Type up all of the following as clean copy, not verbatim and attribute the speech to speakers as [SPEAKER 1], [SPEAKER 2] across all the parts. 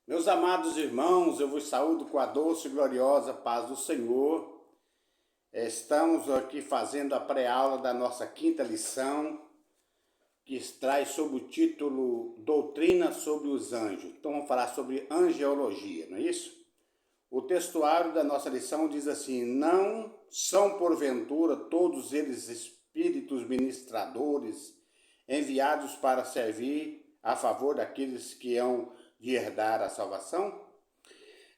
[SPEAKER 1] Meus amados irmãos, eu vos saúdo com a doce e gloriosa paz do Senhor. Estamos aqui fazendo a pré-aula da nossa quinta lição, que traz sob o título Doutrina sobre os Anjos. Então vamos falar sobre angeologia, não é isso? O textuário da nossa lição diz assim: não são porventura todos eles espíritos ministradores enviados para servir a favor daqueles que hão de herdar a salvação?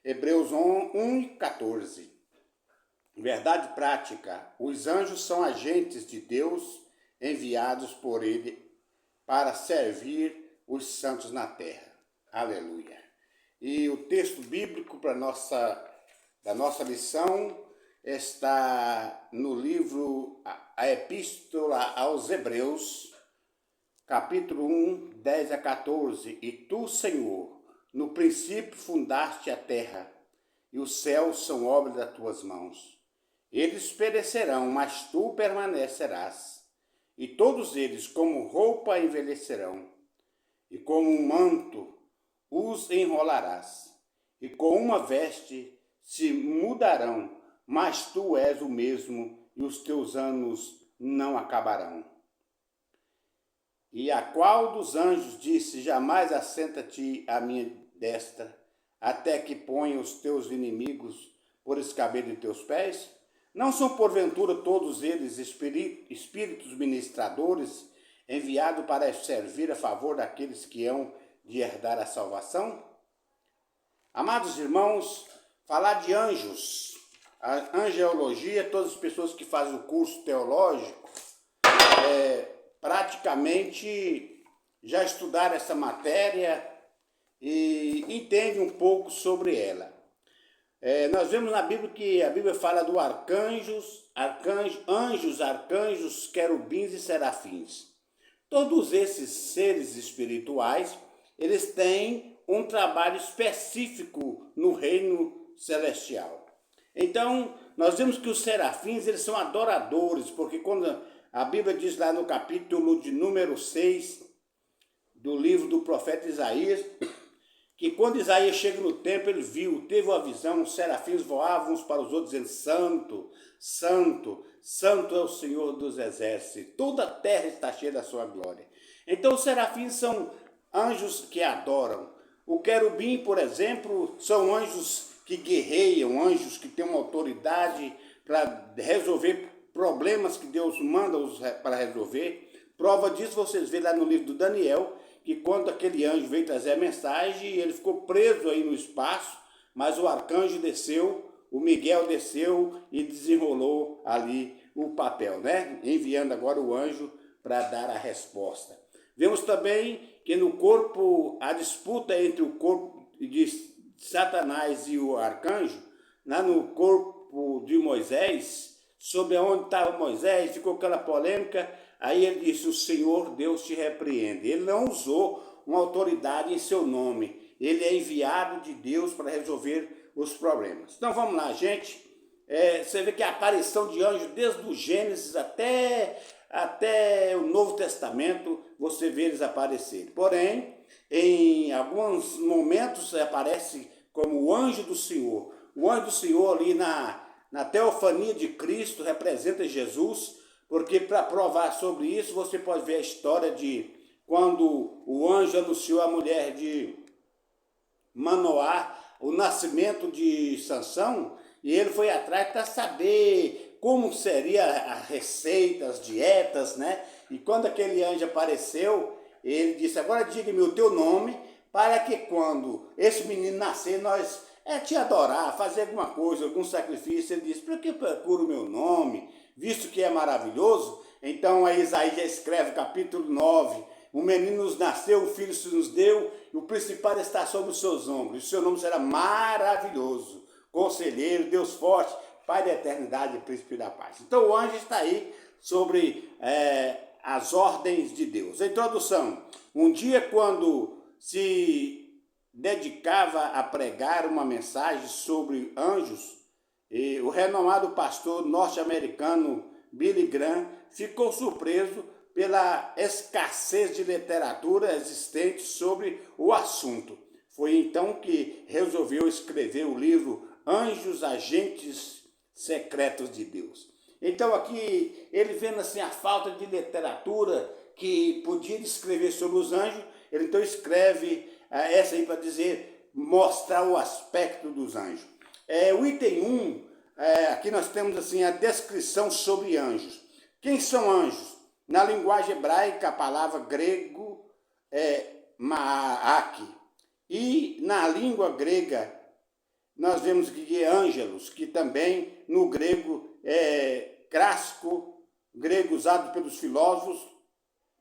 [SPEAKER 1] Hebreus 1:14. Verdade prática: os anjos são agentes de Deus enviados por ele para servir os santos na terra. Aleluia. E o texto bíblico da nossa lição está no livro A Epístola aos Hebreus, capítulo 1, 10 a 14. E tu, Senhor, no princípio fundaste a terra, e os céus são obra das tuas mãos. Eles perecerão, mas tu permanecerás. E todos eles, como roupa, envelhecerão, e como um manto os enrolarás, e com uma veste se mudarão, mas tu és o mesmo, e os teus anos não acabarão. E a qual dos anjos disse: jamais assenta-te à minha destra, até que ponha os teus inimigos por escabelo de teus pés? Não são porventura todos eles espíritos ministradores, enviados para servir a favor daqueles que hão de herdar a salvação? Amados irmãos, falar de anjos, a angeologia, todas as pessoas que fazem o curso teológico, praticamente já estudaram essa matéria e entendem um pouco sobre ela. Nós vemos na Bíblia que a Bíblia fala do anjos, arcanjos, querubins e serafins. Todos esses seres espirituais, eles têm um trabalho específico no reino celestial. Então, nós vemos que os serafins, eles são adoradores, porque quando a Bíblia diz lá no capítulo de número 6 do livro do profeta Isaías, que quando Isaías chega no templo, ele teve uma visão, os serafins voavam uns para os outros, dizendo: Santo, Santo, Santo é o Senhor dos exércitos, toda a terra está cheia da sua glória. Então os serafins são anjos que adoram. O querubim, por exemplo, são anjos que guerreiam, anjos que têm uma autoridade para resolver problemas que Deus manda para resolver. Prova disso vocês veem lá no livro do Daniel, que quando aquele anjo veio trazer a mensagem, ele ficou preso aí no espaço, mas o arcanjo desceu, o Miguel desceu e desenrolou ali o papel, né? Enviando agora o anjo para dar a resposta. Vemos também que no corpo, a disputa entre o corpo de Satanás e o arcanjo, lá no corpo de Moisés, sobre onde estava Moisés, ficou aquela polêmica. Aí ele disse: o Senhor Deus te repreende. Ele não usou uma autoridade em seu nome. Ele é enviado de Deus para resolver os problemas. Então vamos lá, gente. Você vê que a aparição de anjos, desde o Gênesis até o Novo Testamento, você vê eles aparecerem. Porém, em alguns momentos aparece como o anjo do Senhor. O anjo do Senhor ali na teofania de Cristo representa Jesus, porque para provar sobre isso você pode ver a história de quando o anjo anunciou à mulher de Manoá o nascimento de Sansão, e ele foi atrás para saber como seria a receita, as dietas, né? E quando aquele anjo apareceu, ele disse: agora diga-me o teu nome, para que quando esse menino nascer, nós te adorar, fazer alguma coisa, algum sacrifício. Ele disse: por que procura o meu nome, visto que é maravilhoso? Então aí Isaías já escreve, capítulo 9, um menino nos nasceu, um filho se nos deu, e o principado está sobre os seus ombros, e o seu nome será maravilhoso, conselheiro, Deus forte, Pai da eternidade e príncipe da paz. Então o anjo está aí sobre as ordens de Deus. A introdução: um dia, quando se dedicava a pregar uma mensagem sobre anjos, e o renomado pastor norte-americano Billy Graham ficou surpreso pela escassez de literatura existente sobre o assunto. Foi então que resolveu escrever o livro Anjos, Agentes Secretos de Deus. Então aqui ele vendo assim a falta de literatura que podia escrever sobre os anjos, ele então escreve essa aí para dizer, mostrar o aspecto dos anjos. O item 1, aqui nós temos assim a descrição sobre anjos. Quem são anjos? Na linguagem hebraica, a palavra grego é Ma'ak. E na língua grega, nós vemos que é ângelos, que também no grego é clássico, grego usado pelos filósofos,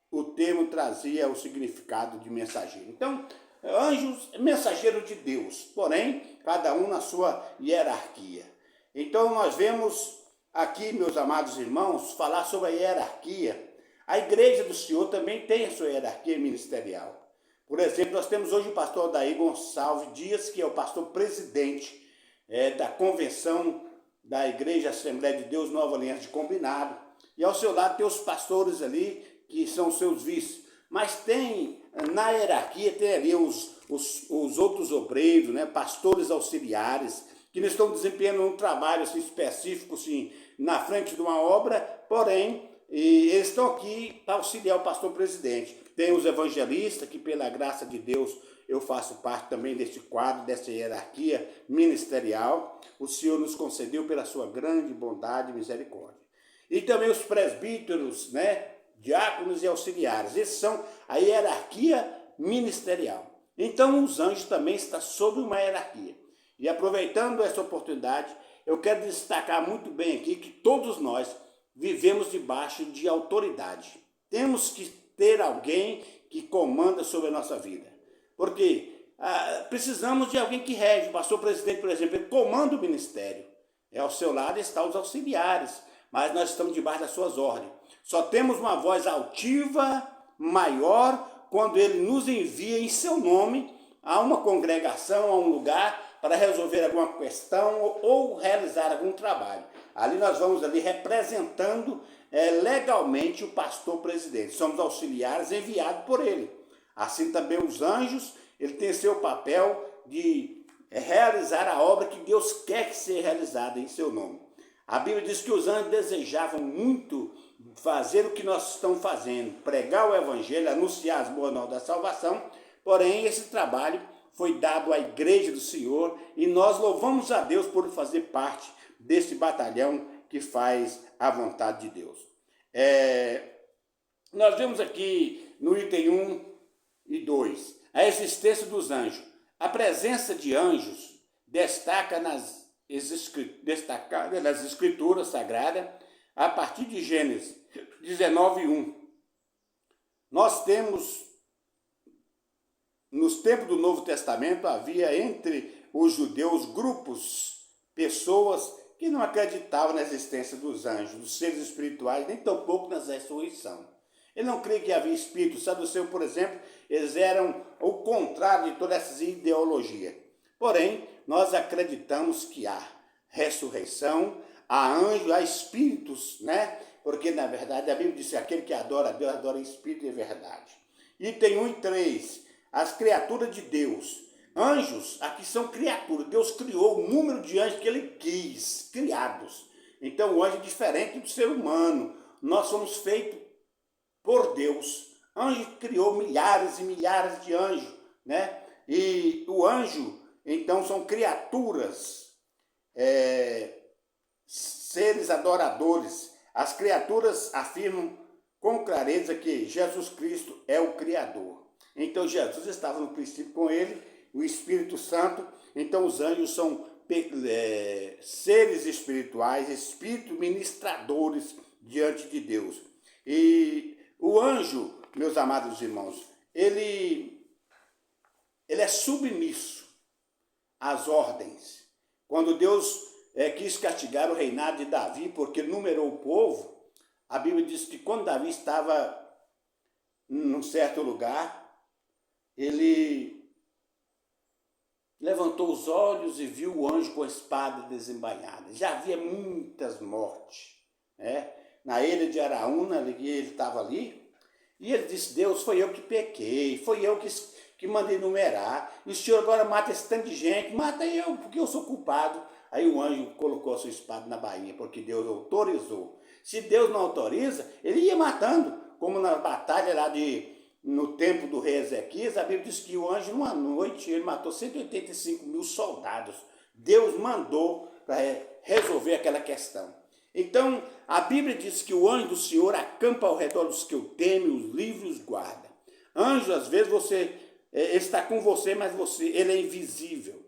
[SPEAKER 1] o termo trazia o significado de mensageiro. Então, anjos, mensageiro de Deus, porém, cada um na sua hierarquia. Então, nós vemos aqui, meus amados irmãos, falar sobre a hierarquia. A igreja do Senhor também tem a sua hierarquia ministerial. Por exemplo, nós temos hoje o pastor Daí Gonçalves Dias, que é o pastor presidente da convenção da Igreja Assembleia de Deus Nova Aliança de Combinado. E ao seu lado tem os pastores ali, que são seus vices. Mas tem, na hierarquia, tem ali os outros obreiros, né, pastores auxiliares, que não estão desempenhando um trabalho assim, específico assim, na frente de uma obra, porém, eles estão aqui para auxiliar o pastor presidente. Tem os evangelistas, que pela graça de Deus eu faço parte também desse quadro, dessa hierarquia ministerial. O Senhor nos concedeu pela sua grande bondade e misericórdia. E também os presbíteros, né, diáconos e auxiliares. Esses são a hierarquia ministerial. Então os anjos também estão sob uma hierarquia. E aproveitando essa oportunidade, eu quero destacar muito bem aqui que todos nós vivemos debaixo de autoridade. Temos que ter alguém que comanda sobre a nossa vida. Porque precisamos de alguém que rege. O pastor presidente, por exemplo, ele comanda o ministério. Ao seu lado estão os auxiliares, mas nós estamos debaixo das suas ordens. Só temos uma voz altiva, maior, quando ele nos envia em seu nome a uma congregação, a um lugar, para resolver alguma questão ou realizar algum trabalho. Ali nós vamos ali representando legalmente o pastor presidente. Somos auxiliares enviados por ele. Assim também os anjos, ele tem seu papel de realizar a obra que Deus quer que seja realizada em seu nome. A Bíblia diz que os anjos desejavam muito fazer o que nós estamos fazendo, pregar o evangelho, anunciar as boas novas da salvação, porém esse trabalho foi dado à igreja do Senhor e nós louvamos a Deus por fazer parte desse batalhão que faz a vontade de Deus. Nós vemos aqui no item 1 e 2, a existência dos anjos. A presença de anjos destaca nas escrituras sagradas a partir de Gênesis 19:1. Nós temos, nos tempos do Novo Testamento, havia entre os judeus grupos, pessoas que não acreditavam na existência dos anjos, dos seres espirituais, nem tampouco na ressurreição. Ele não cria que havia espírito. Saduceu, por exemplo, eles eram o contrário de todas essas ideologias. Porém, nós acreditamos que há ressurreição, há anjos, há espíritos, né? Porque, na verdade, a Bíblia diz que aquele que adora a Deus, adora espírito e verdade. Item 1 e 3, as criaturas de Deus. Anjos, aqui são criaturas. Deus criou o número de anjos que ele quis, criados. Então, o anjo é diferente do ser humano. Nós somos feitos por Deus. Anjo criou milhares e milhares de anjos, né? E o anjo, então, são criaturas, seres adoradores. As criaturas afirmam com clareza que Jesus Cristo é o Criador. Então, Jesus estava no princípio com ele, o Espírito Santo. Então, os anjos são seres espirituais, espíritos ministradores diante de Deus. E o anjo, meus amados irmãos, ele é submisso às ordens. Quando Deus quis castigar o reinado de Davi, porque numerou o povo, a Bíblia diz que quando Davi estava num certo lugar, ele levantou os olhos e viu o anjo com a espada desembainhada. Já havia muitas mortes, né? Na ilha de Araúna, ele estava ali, e ele disse: Deus, foi eu que pequei, foi eu que manda enumerar, e o Senhor agora mata esse tanto de gente, mata eu, porque eu sou culpado. Aí o anjo colocou a sua espada na bainha, porque Deus autorizou. Se Deus não autoriza, ele ia matando, como na batalha lá no tempo do rei Ezequias, a Bíblia diz que o anjo, numa noite, ele matou 185 mil soldados. Deus mandou para resolver aquela questão. Então, a Bíblia diz que o anjo do Senhor acampa ao redor dos que o temem, os livra e os guarda. Anjo, às vezes ele está com você, mas ele é invisível.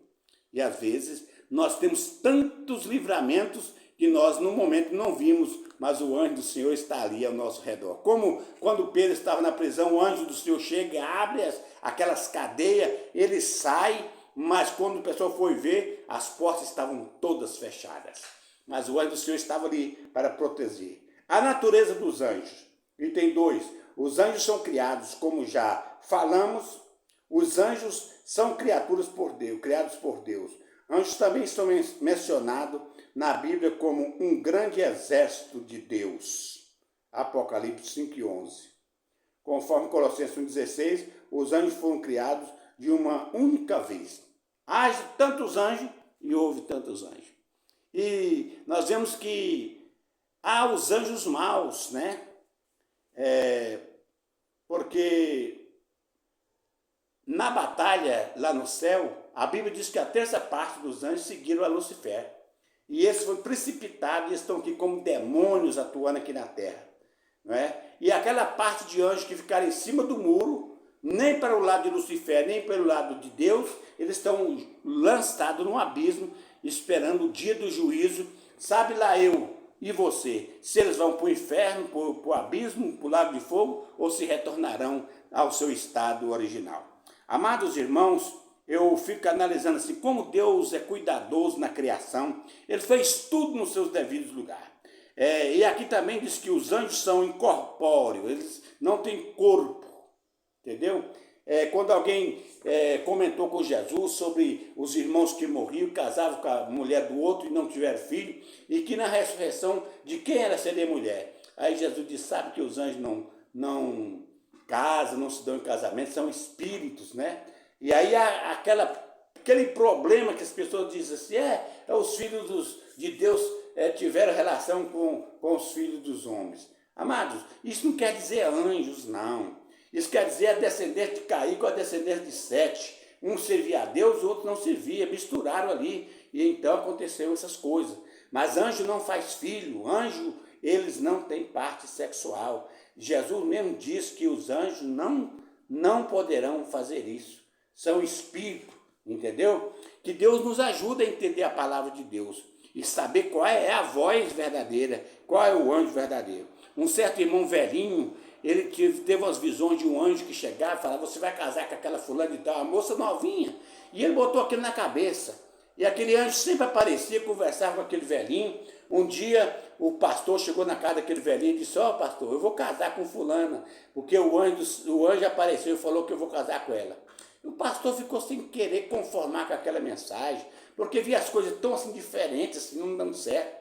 [SPEAKER 1] E às vezes nós temos tantos livramentos que nós no momento não vimos, mas o anjo do Senhor está ali ao nosso redor. Como quando Pedro estava na prisão, o anjo do Senhor chega, abre aquelas cadeias, ele sai, mas quando o pessoal foi ver, as portas estavam todas fechadas. Mas o anjo do Senhor estava ali para proteger. A natureza dos anjos. Item 2. Os anjos são criados, como já falamos, os anjos são criados por Deus. Anjos também estão mencionados na Bíblia como um grande exército de Deus. Apocalipse 5:11. Conforme Colossenses 1:16, os anjos foram criados de uma única vez. Haja tantos anjos e houve tantos anjos. E nós vemos que há os anjos maus, né? Porque na batalha lá no céu, a Bíblia diz que a terça parte dos anjos seguiram a Lucifer. E esse foi precipitado e estão aqui como demônios atuando aqui na terra. Não é? E aquela parte de anjos que ficaram em cima do muro, nem para o lado de Lucifer, nem pelo lado de Deus, eles estão lançados num abismo, esperando o dia do juízo. Sabe lá eu e você, se eles vão para o inferno, para o abismo, para o lago de fogo, ou se retornarão ao seu estado original. Amados irmãos, eu fico analisando assim, como Deus é cuidadoso na criação, ele fez tudo nos seus devidos lugares. E aqui também diz que os anjos são incorpóreos, eles não têm corpo, entendeu? Quando alguém comentou com Jesus sobre os irmãos que morriam, casavam com a mulher do outro e não tiveram filho, e que na ressurreição, de quem era seria mulher? Aí Jesus disse, sabe que os anjos não casam, não se dão em casamento, são espíritos, né? E aí aquele problema que as pessoas dizem assim, os filhos de Deus tiveram relação com os filhos dos homens. Amados, isso não quer dizer anjos, não. Isso quer dizer a descendência de Caim com a descendência de Sete. Um servia a Deus, o outro não servia, misturaram ali. E então aconteceu essas coisas. Mas anjo não faz filho, anjo, eles não têm parte sexual. Jesus mesmo diz que os anjos não poderão fazer isso. São espíritos, entendeu? Que Deus nos ajude a entender a palavra de Deus e saber qual é a voz verdadeira, qual é o anjo verdadeiro. Um certo irmão velhinho, ele teve umas visões de um anjo que chegava e falava, você vai casar com aquela fulana e tal, uma moça novinha. E ele botou aquilo na cabeça. E aquele anjo sempre aparecia, conversava com aquele velhinho. Um dia o pastor chegou na casa daquele velhinho e disse, pastor, eu vou casar com fulana, porque o anjo apareceu e falou que eu vou casar com ela. E o pastor ficou sem querer conformar com aquela mensagem, porque via as coisas tão assim diferentes, assim, não dando certo.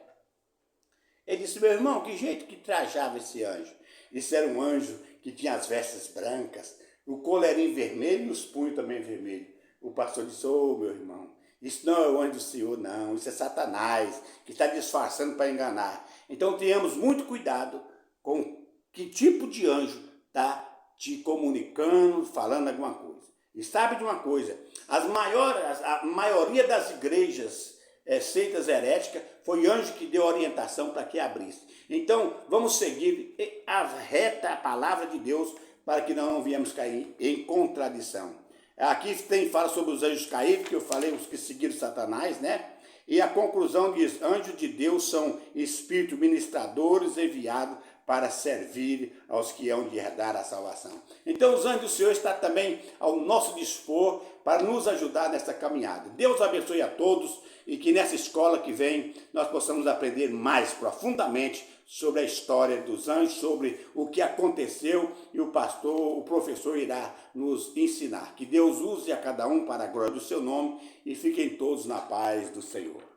[SPEAKER 1] Ele disse, meu irmão, que jeito que trajava esse anjo? Isso era um anjo que tinha as vestes brancas, o colerinho vermelho e os punhos também vermelhos. O pastor disse, meu irmão, isso não é o anjo do Senhor, não, isso é Satanás, que está disfarçando para enganar. Então tenhamos muito cuidado com que tipo de anjo está te comunicando, falando alguma coisa. E sabe de uma coisa, a maioria das igrejas seitas heréticas, foi anjo que deu orientação para que abrisse. Então, vamos seguir a palavra de Deus para que não viemos cair em contradição. Aqui fala sobre os anjos caídos, que eu falei, os que seguiram Satanás, né? E a conclusão diz, anjos de Deus são espíritos ministradores enviados para servir aos que hão de herdar a salvação. Então os anjos do Senhor estão também ao nosso dispor para nos ajudar nessa caminhada. Deus abençoe a todos e que nessa escola que vem nós possamos aprender mais profundamente sobre a história dos anjos, sobre o que aconteceu e o professor irá nos ensinar. Que Deus use a cada um para a glória do seu nome e fiquem todos na paz do Senhor.